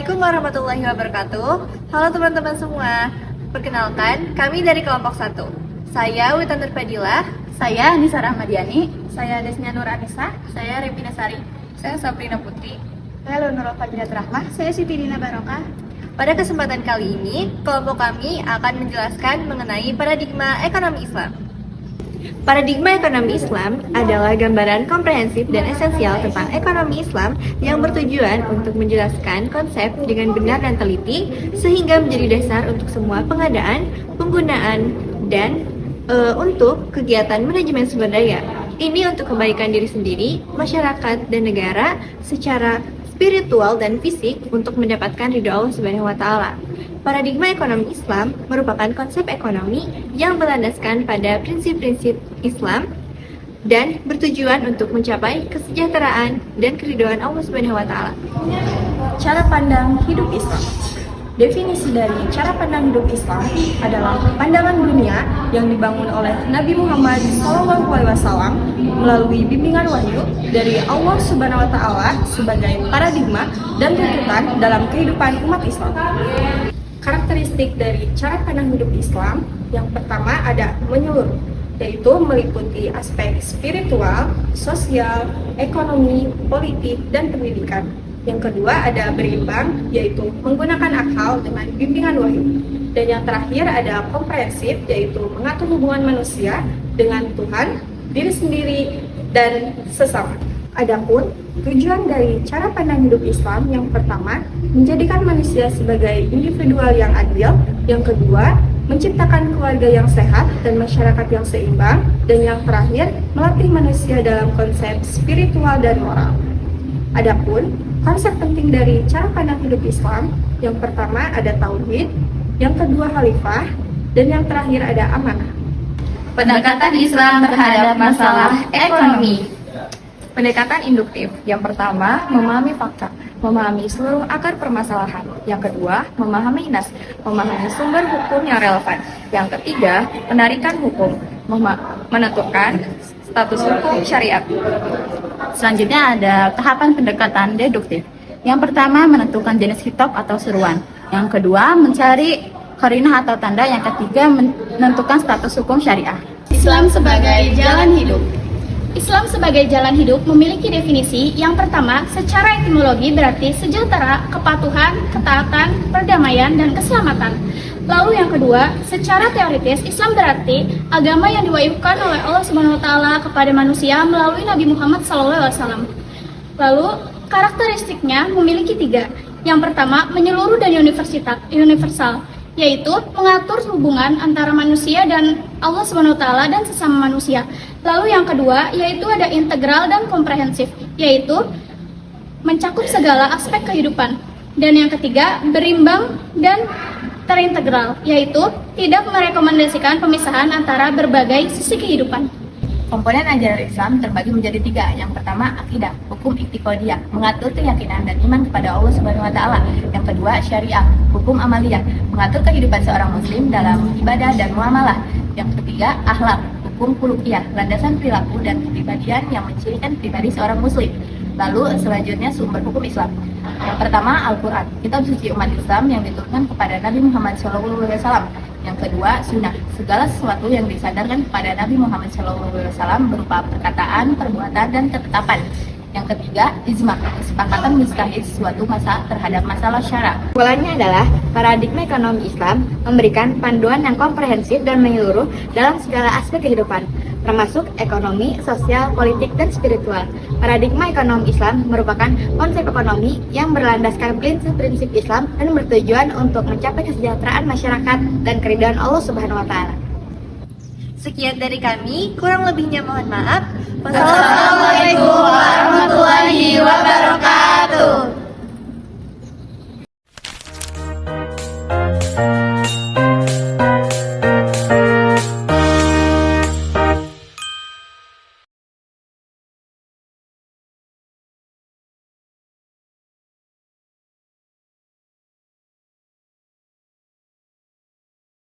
Assalamualaikum warahmatullahi wabarakatuh. Halo teman-teman semua. Perkenalkan, kami dari kelompok 1. Saya Wita Nurfadilah. Saya Anissa Rahmadiani. Saya Desnia Nur Anissa. Saya Repina Sari. Saya Sabrina Putri. Saya Nurul Fadilat Rahmah. Saya Siti Dina Barokah. Pada kesempatan kali ini, kelompok kami akan menjelaskan mengenai paradigma ekonomi Islam. Paradigma ekonomi Islam adalah gambaran komprehensif dan esensial tentang ekonomi Islam yang bertujuan untuk menjelaskan konsep dengan benar dan teliti sehingga menjadi dasar untuk semua pengadaan, penggunaan, dan untuk kegiatan manajemen sumber daya. Ini untuk kebaikan diri sendiri, masyarakat, dan negara secara spiritual dan fisik untuk mendapatkan ridho Allah Subhanahu wa Ta'ala. Paradigma ekonomi Islam merupakan konsep ekonomi yang berlandaskan pada prinsip-prinsip Islam dan bertujuan untuk mencapai kesejahteraan dan keridhaan Allah Subhanahu wa Ta'ala. Cara pandang hidup Islam. Definisi dari cara pandang hidup Islam adalah pandangan dunia yang dibangun oleh Nabi Muhammad SAW melalui bimbingan wahyu dari Allah Subhanahu wa Ta'ala sebagai paradigma dan tuntutan dalam kehidupan umat Islam. Karakteristik dari cara pandang hidup Islam yang pertama ada menyeluruh, yaitu meliputi aspek spiritual, sosial, ekonomi, politik, dan pendidikan. Yang kedua ada berimbang, yaitu menggunakan akal dengan bimbingan wahyu. Dan yang terakhir ada komprehensif, yaitu mengatur hubungan manusia dengan Tuhan, diri sendiri, dan sesama. Adapun tujuan dari cara pandang hidup Islam yang pertama, menjadikan manusia sebagai individual yang adil. Yang kedua, menciptakan keluarga yang sehat dan masyarakat yang seimbang. Dan yang terakhir, melatih manusia dalam konsep spiritual dan moral. Adapun konsep penting dari cara pandang hidup Islam, yang pertama ada tauhid, yang kedua khalifah, dan yang terakhir ada amanah. Pendekatan Islam terhadap masalah ekonomi. Pendekatan induktif. Yang pertama, memahami fakta, memahami seluruh akar permasalahan. Yang kedua, memahami nas, memahami sumber hukum yang relevan. Yang ketiga, penarikan hukum, menentukan status hukum syariat. Selanjutnya ada tahapan pendekatan deduktif. Yang pertama, menentukan jenis khitab atau seruan. Yang kedua, mencari qarinah atau tanda. Yang ketiga, menentukan status hukum syariah. Islam sebagai jalan hidup. Islam sebagai jalan hidup memiliki definisi. Yang pertama, secara etimologi berarti sejahtera, kepatuhan, ketaatan, perdamaian, dan keselamatan. Lalu yang kedua, secara teoritis, Islam berarti agama yang diwahyukan oleh Allah Subhanahu wa Ta'ala kepada manusia melalui Nabi Muhammad SAW. Lalu, karakteristiknya memiliki 3. Yang pertama, menyeluruh dan universal, yaitu mengatur hubungan antara manusia dan Allah Subhanahu wa Ta'ala dan sesama manusia. Lalu yang kedua, yaitu ada integral dan komprehensif, yaitu mencakup segala aspek kehidupan. Dan yang ketiga, berimbang dan terintegral, yaitu tidak merekomendasikan pemisahan antara berbagai sisi kehidupan. Komponen ajaran Islam terbagi menjadi 3. Yang pertama, akidah, hukum iktiqadiyah, mengatur keyakinan dan iman kepada Allah Subhanahu wa Ta'ala. Yang kedua, syariah, hukum amaliyah, mengatur kehidupan seorang muslim dalam ibadah dan muamalah. Yang ketiga, akhlak, hukum khuluqiyah, landasan perilaku dan kepribadian yang mencirikan pribadi seorang muslim. Lalu selanjutnya sumber hukum Islam. Yang pertama, Al-Quran, kitab suci umat Islam yang diturunkan kepada Nabi Muhammad SAW. Yang kedua, sunnah, segala sesuatu yang disandarkan kepada Nabi Muhammad SAW berupa perkataan, perbuatan, dan ketetapan. Yang ketiga, ijma, kesepakatan mustahil suatu masa terhadap masalah syara. Kesimpulannya adalah paradigma ekonomi Islam memberikan panduan yang komprehensif dan menyeluruh dalam segala aspek kehidupan, termasuk ekonomi, sosial, politik, dan spiritual. Paradigma ekonomi Islam merupakan konsep ekonomi yang berlandaskan prinsip-prinsip Islam dan bertujuan untuk mencapai kesejahteraan masyarakat dan keridhaan Allah Subhanahu wa Ta'ala. Sekian dari kami, kurang lebihnya mohon maaf. Wassalamualaikum warahmatullahi wabarakatuh.